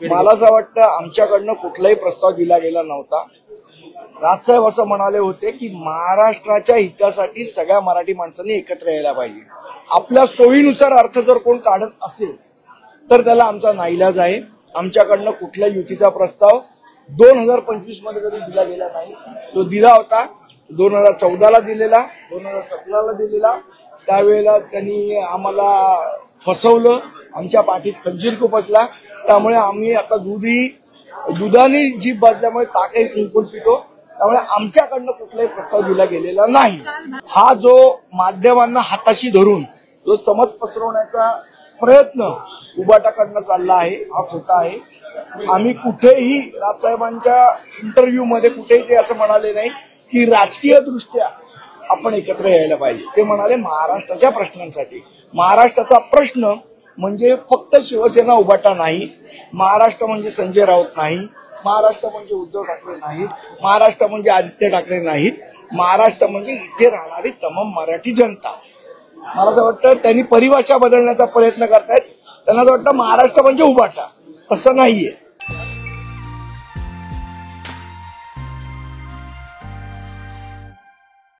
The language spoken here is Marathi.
मला असं वाटतं आमच्याकडनं कुठलाही प्रस्ताव दिला गेला नव्हता। राजसाहेब असं म्हणाले होते की महाराष्ट्राच्या हितासाठी सगळ्या मराठी माणसांनी एकत्र यायला पाहिजे। आपल्या सोयीनुसार अर्थ जर कोण काढत असेल तर त्याला आमचा नाईलाज आहे। आमच्याकडनं कुठल्या युतीचा प्रस्ताव 2025 मध्ये जरी दिला गेला नाही, तो दिला होता 2014 ला दिलेला, 2017 ला दिलेला। त्यावेळेला त्यांनी आम्हाला फसवलं, आमच्या पाठीत खंजीर खुपसला। त्यामुळे आम्ही आता दुधाने जीभ बाजल्यामुळे ताकही फुंकून पितो। त्यामुळे आमच्याकडनं कुठलाही प्रस्ताव दिला गेलेला नाही। हा जो माध्यमांना हाताशी धरून जो समज पसरवण्याचा प्रयत्न उबाटाकडनं चालला आहे, हा खोटा आहे। आम्ही कुठेही राजसाहेबांच्या इंटरव्ह्यू मध्ये कुठेही ते असं म्हणाले नाही की राजकीय दृष्ट्या आपण एकत्र यायला पाहिजे। ते म्हणाले महाराष्ट्राच्या प्रश्नांसाठी। महाराष्ट्राचा प्रश्न म्हणजे फक्त शिवसेना उबाटा नाही, महाराष्ट्र म्हणजे संजय राऊत नाही, महाराष्ट्र म्हणजे उद्धव ठाकरे नाहीत, महाराष्ट्र म्हणजे आदित्य ठाकरे नाहीत, महाराष्ट्र म्हणजे इथे राहणारी तमाम मराठी जनता। मला असं वाटतं त्यांनी परिभाषा बदलण्याचा प्रयत्न करतायत। त्यांना असं वाटतं महाराष्ट्र म्हणजे उबाटा, तसं नाहीये।